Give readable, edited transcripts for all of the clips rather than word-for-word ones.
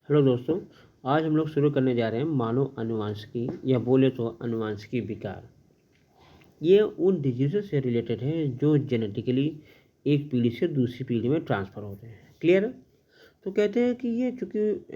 Hello दोस्तों। आज हम लोग शुरू करने जा रहे हैं मानव आनुवंशिकी या बोले तो आनुवंशिकी विकार। ये उन डिजीज़ से रिलेटेड है जो जेनेटिकली एक पीढ़ी से दूसरी पीढ़ी में ट्रांसफ़र होते हैं। क्लियर है? तो कहते हैं कि ये चूँकि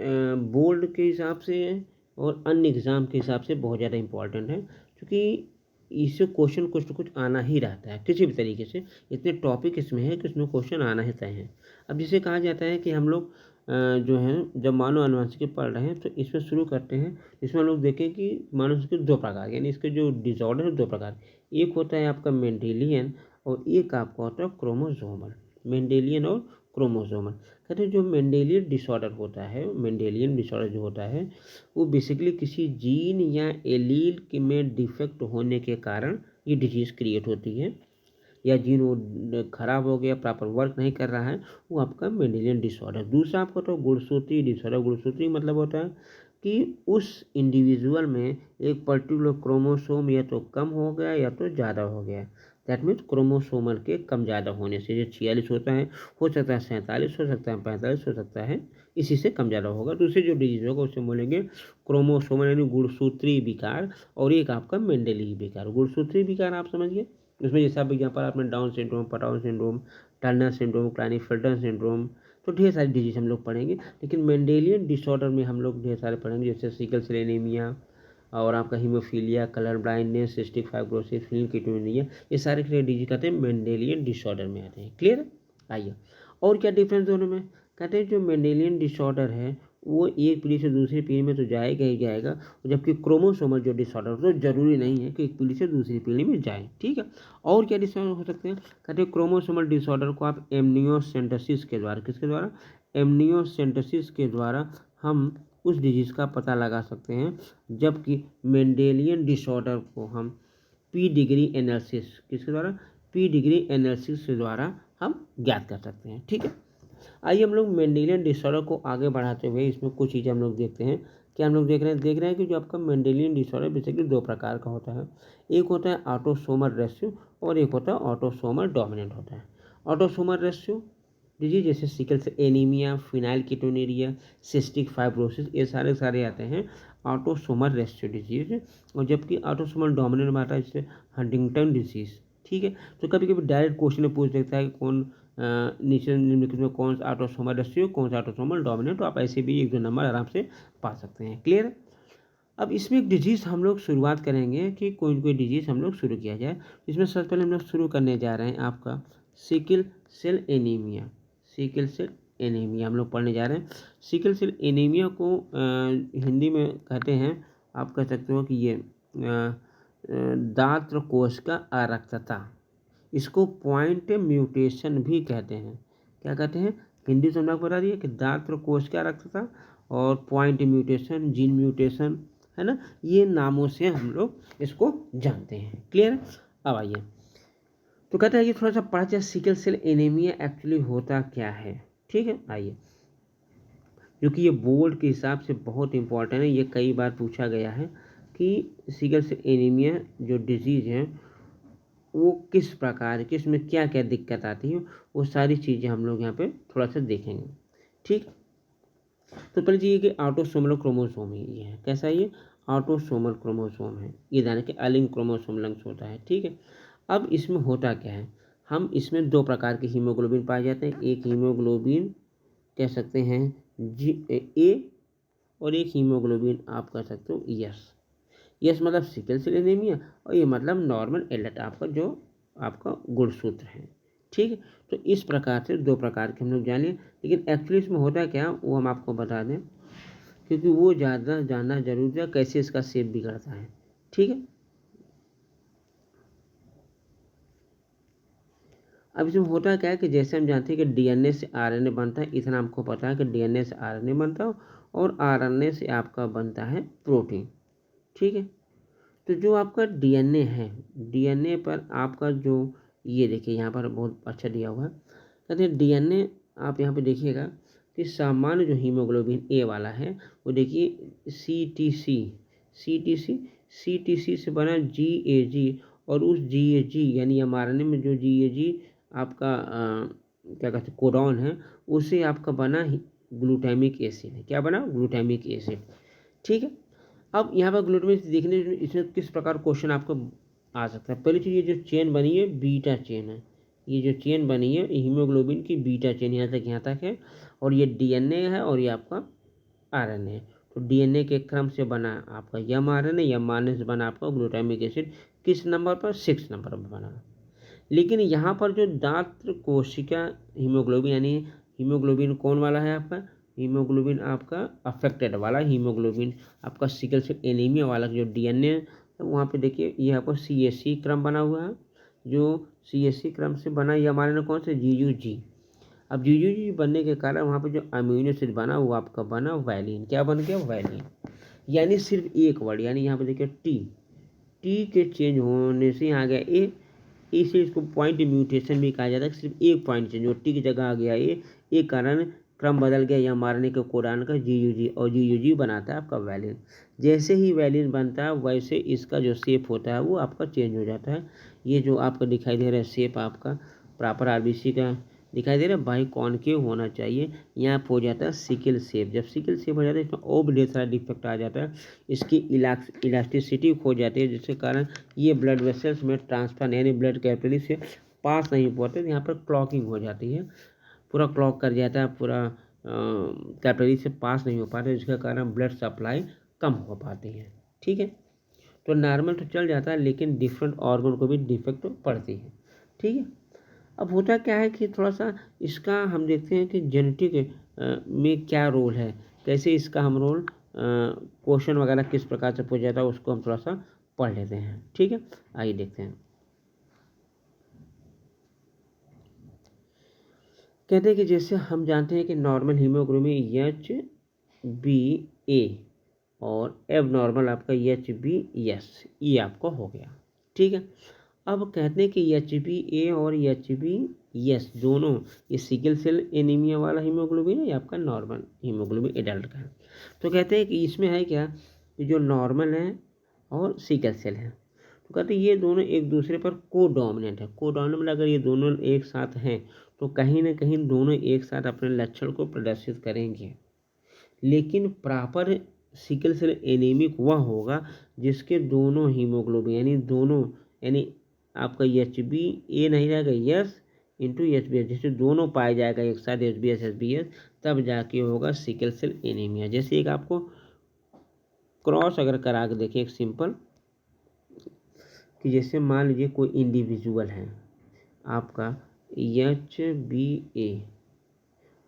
बोर्ड के हिसाब से और अन्य एग्ज़ाम के हिसाब से बहुत ज़्यादा इम्पोर्टेंट है, क्योंकि इससे क्वेश्चन कुछ न कुछ आना ही रहता है किसी भी तरीके से। इतने टॉपिक इसमें है कि इसमें क्वेश्चन आना ही तय है। अब जिसे कहा जाता है कि हम लोग जो है जब मानव आनुवंशिकी पढ़ रहे हैं तो इसमें शुरू करते हैं। इसमें हम लोग देखें कि मानव आनुवंशिकी 2 प्रकार यानी इसके जो डिसऑर्डर है 2 प्रकार। एक होता है आपका मेंडेलियन और एक आपका होता है क्रोमोसोमल। मेंडेलियन और क्रोमोसोमल। कहते हैं जो मेंडेलियन डिसऑर्डर होता है, मेंडेलियन डिसऑर्डर जो होता है वो बेसिकली किसी जीन या एलील के में डिफेक्ट होने के कारण ये डिजीज़ क्रिएट होती है, या जीन वो खराब हो गया, प्रॉपर वर्क नहीं कर रहा है, वो आपका मेंडेलियन डिसऑर्डर। दूसरा आपका तो गुणसूत्री डिसऑर्डर। गुणसूत्री मतलब होता है कि उस इंडिविजुअल में एक पर्टिकुलर क्रोमोसोम या तो कम हो गया या तो ज़्यादा हो गया। दैट मीन्स क्रोमोसोमल के कम ज़्यादा होने से, जो 46 होता है, हो सकता है 47 हो सकता है, 45 हो सकता है, इसी से कम ज़्यादा होगा। दूसरी जो डिजीज होगा उसे बोलेंगे क्रोमोसोमल यानी गुणसूत्री विकार, और एक आपका मेंडेली विकार। गुणसूत्री विकार आप समझिए, उसमें जैसे आप एग्जाम्पल आपने Down syndrome, Patau syndrome, Turner syndrome, Klinefelter syndrome, तो ढेर सारी डिजीज हम लोग पढ़ेंगे। लेकिन मेंडेलियन डिसऑर्डर में हम लोग ढेर सारे पढ़ेंगे, जैसे सिकल सेल एनीमिया और आपका haemophilia, colour blindness, cystic fibrosis, phenylketonuria, ये सारे डिजीज कहते हैं मेंडेलियन डिसऑर्डर में आते हैं। क्लियर है? आइए, और क्या डिफरेंस दोनों में। कहते हैं जो मेंडेलियन डिसऑर्डर है वो एक पीढ़ी से दूसरी पीढ़ी में तो जाएगा ही जाएगा, जबकि क्रोमोसोमल जो डिसऑर्डर तो जरूरी नहीं है कि एक पीढ़ी से दूसरी पीढ़ी में जाए। ठीक है? और क्या डिसऑर्डर हो सकते हैं? कहते हैं क्रोमोसोमल डिसऑर्डर को आप एमनियोसेंटेसिस के द्वारा, किसके द्वारा? एमनियोसेंटेसिस के द्वारा हम उस डिजीज़ का पता लगा सकते हैं, जबकि मेंडेलियन डिसऑर्डर को हम पी डिग्री एनालिसिस, किसके द्वारा? पी डिग्री एनालिसिस के द्वारा हम ज्ञात कर सकते हैं। ठीक है? आइए हम लोग मेंडेलियन डिसऑर्डर को आगे बढ़ाते हुए इसमें कुछ चीज़ें हम लोग देखते हैं कि हम लोग देख रहे हैं कि जो आपका मेंडेलियन डिसऑर्डर बेसिकली 2 प्रकार का होता है। एक होता है ऑटोसोमल रेसिव और एक होता है ऑटोसोमल डोमिनेंट होता है। ऑटोसोमल रेसिव डिजीज जैसे sickle cell anaemia, phenylketonuria, cystic fibrosis, ये सारे आते हैं ऑटोसोमल रेसिव डिजीज। और जबकि ऑटोसोमल डोमिनेंट में आता है जैसे हंटिंगटन डिजीज। ठीक है? तो कभी कभी डायरेक्ट क्वेश्चन में पूछ देता है कि कौन नीचे निम्नलिखित में कौन सा ऑटोसोमल रेसिव, कौन सा ऑटोसोमल डोमिनेंट, तो आप ऐसे भी 1-2 नंबर आराम से पा सकते हैं। क्लियर? अब इसमें एक डिजीज़ हम लोग शुरुआत करेंगे कि कोई डिजीज़ हम लोग शुरू किया जाए। इसमें सबसे पहले हम लोग शुरू करने जा रहे हैं आपका sickle cell anaemia. Sickle cell anaemia हम लोग पढ़ने जा रहे हैं। सिकल सेल एनीमिया को हिंदी में कहते हैं, आप कह सकते हो कि ये दात्र कोश का अरक्तता, इसको पॉइंट म्यूटेशन भी कहते हैं। क्या कहते हैं? हिंदी से हम लोग बता दिए कि दात्र कोश का अरक्तता और पॉइंट म्यूटेशन, जीन म्यूटेशन, है ना, ये नामों से हम लोग इसको जानते हैं। क्लियर है? अब आइए, तो कहते हैं कि थोड़ा सा पढ़ा जाए सिकल सेल एनीमिया एक्चुअली होता क्या है। ठीक है? आइए, क्योंकि ये बोर्ड के हिसाब से बहुत इंपॉर्टेंट है, ये कई बार पूछा गया है कि सिकल सेल एनीमिया जो डिजीज़ है वो किस प्रकार की, इसमें क्या क्या दिक्कत आती है, वो सारी चीज़ें हम लोग यहाँ पे थोड़ा सा देखेंगे। ठीक? तो पहले चीज़ कि ऑटोसोमल क्रोमोसोम ही ये है। कैसा है ये? ऑटोसोमल क्रोमोसोम है ये, यानी कि अलिंग क्रोमोसोम लंग्स होता है। ठीक है? अब इसमें होता क्या है, हम इसमें 2 प्रकार के हीमोग्लोबिन पाए जाते हैं। एक हीमोग्लोबिन कह सकते हैं ए, और एक हीमोग्लोबिन आप कह सकते हो यस। यस मतलब सिकल सेल एनीमिया, और ये मतलब नॉर्मल एलर्ट, आपका जो आपका गुणसूत्र है। ठीक है? तो इस प्रकार से 2 प्रकार के हम लोग जान लिए, लेकिन एक्चुअली इसमें होता क्या वो हम आपको बता दें, क्योंकि वो ज़्यादा जानना जरूरी है कैसे इसका शेप बिगड़ता है। ठीक है? अब इसमें होता क्या है कि जैसे हम जानते हैं कि डीएनए से आरएनए बनता है, इतना हमको पता है कि डीएनए से आरएनए बनता है और आरएनए से आपका बनता है प्रोटीन। ठीक है? तो जो आपका डीएनए है, डीएनए पर आपका जो, ये देखिए यहाँ पर बहुत अच्छा दिया हुआ है। कहते हैं डीएनए, आप यहाँ पे देखिएगा कि सामान्य जो हीमोग्लोबिन ए वाला है वो देखिए सी टी सी से बना जी, और उस जी यानी एमआरएनए में जो जी आपका क्या कहते हैं कोडॉन है, उससे आपका बना ग्लूटामिक एसिड है। क्या बना? Glutamic acid. ठीक है, अब यहाँ पर ग्लूटामिक देखने इसमें किस प्रकार क्वेश्चन आपको आ सकता है। पहली चीज़, ये जो चेन बनी है बीटा चेन है, ये जो चेन बनी है हीमोग्लोबिन की बीटा चेन यहाँ तक है, और ये डीएनए है और ये आपका आरएनए है। तो डीएनए के क्रम से बना आपका mRNA, mRNA से बना आपका ग्लूटामिक एसिड। किस नंबर पर? 6 नंबर पर बना। लेकिन यहाँ पर जो दांत कोशिका हीमोग्लोबिन, यानी हीमोग्लोबिन कौन वाला है आपका? हीमोग्लोबिन आपका अफेक्टेड वाला हीमोग्लोबिन, आपका सिकल सेल एनीमिया वाला जो डीएनए है, तो वहाँ पे देखिए ये आपको CSC क्रम बना हुआ है। जो CSC क्रम से बना, ये हमारे ना कौन से? GUG। अब GUG बनने के कारण वहाँ पे जो अमीनो एसिड बना वो आपका बना वैलिन। क्या बन गया? वैलिन। यानी सिर्फ एक वर्ड, यानी यहाँ पे देखिए टी के चेंज होने से यहाँ आ गया ए, इसे इसको पॉइंट म्यूटेशन भी कहा जाता है। सिर्फ एक पॉइंट चेंज, टी की जगह आ गया ए, एक कारण क्रम बदल गया या मारने के कोडान का GUG, और GUG बनाता है आपका वैलिन। जैसे ही वैलिन बनता है वैसे इसका जो शेप होता है वो आपका चेंज हो जाता है। ये जो आपको दिखाई दे रहा है शेप आपका प्रॉपर RBC का दिखाई दे रहा है भाई, कॉनकेव होना चाहिए। यहाँ हो जाता है सिकल शेप। जब सिकल शेप हो जाता है इसमें और ढेर सारा डिफेक्ट आ जाता है, इसकी इलास्टिसिटी खो जाती है, जिसके कारण ये ब्लड वेसल्स में ट्रांसफर यानी ब्लड कैपिलरी से पास नहीं पहुँचते, यहाँ पर क्लॉकिंग हो जाती है, पूरा क्लॉक कर जाता है, पूरा कैपिलरी से पास नहीं हो पाता, जिसके कारण ब्लड सप्लाई कम हो पाती है। ठीक है, तो नॉर्मल तो चल जाता है लेकिन डिफरेंट ऑर्गन को भी डिफेक्ट पड़ती है। ठीक है, अब होता क्या है कि थोड़ा सा इसका हम देखते हैं कि जेनेटिक में क्या रोल है, कैसे इसका हम रोल क्वेश्चन वगैरह किस प्रकार से पूछा जाता है उसको हम थोड़ा सा पढ़ लेते हैं। ठीक है, आइए देखते हैं। कहते हैं कि जैसे हम जानते हैं कि नॉर्मल हीमोग्लोबिन HbA और एब नॉर्मल आपका HbS, ये आपको हो गया। ठीक है, अब कहते हैं कि HbA और HbS दोनों ये सिकल सेल एनीमिया वाला हीमोग्लोबिन है या आपका नॉर्मल हीमोग्लोबिन एडल्ट का है। तो कहते हैं कि इसमें है क्या कि जो नॉर्मल है और सिकल सेल है, तो कहते हैं ये दोनों एक दूसरे पर को डोमिनेंट है। को डोमिनेंट अगर ये दोनों एक साथ हैं तो कहीं ना कहीं दोनों एक साथ अपने लक्षण को प्रदर्शित करेंगे, लेकिन प्रॉपर सिकल सेल एनीमिक वह होगा जिसके दोनों हीमोग्लोबिन यानी आपका HbA नहीं रहेगा S इंटू HbS, जैसे दोनों पाए जाएगा एक साथ HbS तब जाके होगा सिकल सेल एनीमिया। जैसे एक आपको क्रॉस अगर करा के देखिए एक सिंपल, कि जैसे मान लीजिए कोई इंडिविजुअल है आपका HbA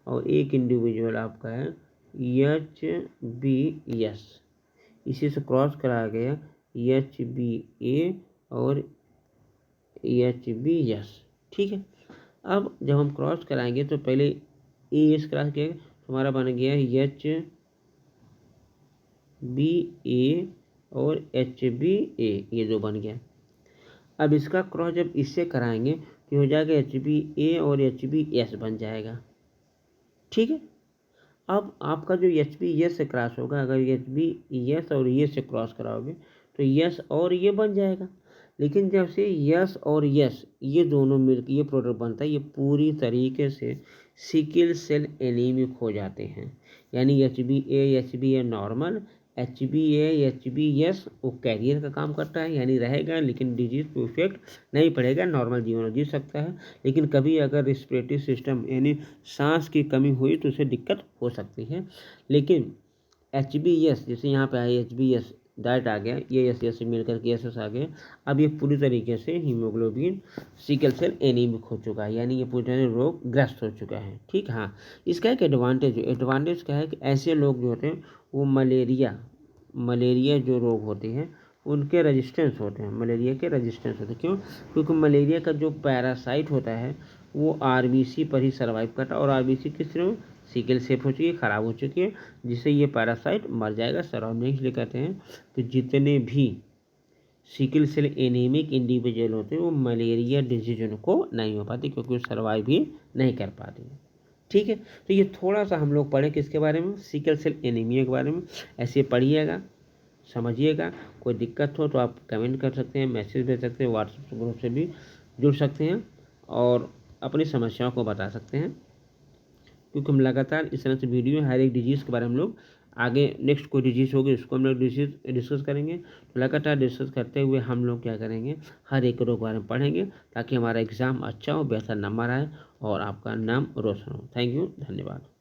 और एक इंडिविजुअल आपका है HbS, इसी से क्रॉस करा गया HbA और HbS। ठीक है, अब जब हम क्रॉस कराएंगे तो पहले AS क्रॉस किया तो हमारा बन गया HbA और HbA, ये जो बन गया। अब इसका क्रॉस जब इससे कराएंगे तो हो जाएगा HbA और HbS बन जाएगा। ठीक है, अब आपका जो HbS से क्रॉस होगा, अगर HbS और ये से क्रॉस कराओगे तो यस और ये बन जाएगा। लेकिन जब से यस और यस ये दोनों मिलकर ये प्रोडक्ट बनता है, ये पूरी तरीके से सिकल सेल एनीमिक हो जाते हैं। यानी HbA नॉर्मल, HbS वो कैरियर का काम करता है, यानी रहेगा लेकिन डिजीज को इफेक्ट नहीं पड़ेगा, नॉर्मल जीवन जी सकता है। लेकिन कभी अगर रिस्पिरेटरी सिस्टम यानी सांस की कमी हुई तो उसे दिक्कत हो सकती है। लेकिन HbS जैसे यहाँ पे आया HbS डायरेक्ट आ गया, ये एस मिलकर के एस आ गया। अब ये पूरी तरीके से हीमोग्लोबिन सिकल सेल एनीमिक हो चुका है, यानी ये पूरी तरह से रोग ग्रस्त हो चुका है। ठीक, हाँ, इसका एक एडवांटेज क्या है कि ऐसे लोग जो होते हैं वो मलेरिया जो रोग होते हैं उनके रेजिस्टेंस होते हैं, मलेरिया के रेजिस्टेंस होते हैं। क्यों? क्योंकि मलेरिया का जो पैरासाइट होता है वो RBC पर ही सर्वाइव करता है, और RBC किस तरह सिकल सेप हो चुकी है, ख़राब हो चुकी है, जिससे ये पैरासाइट मर जाएगा, सर्वाइव नहीं। इसलिए कहते हैं कि जितने भी सिकल सेल एनीमिक इंडिविजुअल होते हैं वो मलेरिया डिजीज उनको नहीं हो पाती, क्योंकि वो सर्वाइव भी नहीं कर पाती है। ठीक है, तो ये थोड़ा सा हम लोग पढ़ें किसके बारे में, सिकल सेल एनीमिया के बारे में। ऐसे पढ़िएगा, समझिएगा। कोई दिक्कत हो तो आप कमेंट कर सकते हैं, मैसेज भेज सकते हैं, व्हाट्सएप ग्रुप से भी जुड़ सकते हैं और अपनी समस्याओं को बता सकते हैं। क्योंकि हम लगातार इस तरह से वीडियो हर एक डिजीज़ के बारे में हम लोग आगे नेक्स्ट कोई डिजीज़ होगी उसको हम लोग डिस्कस करेंगे। तो लगातार डिस्कस करते हुए हम लोग क्या करेंगे, हर एक रोग के बारे में पढ़ेंगे ताकि हमारा एग्ज़ाम अच्छा हो, बेहतर नंबर आए और आपका नाम रोशन हो। थैंक यू, धन्यवाद।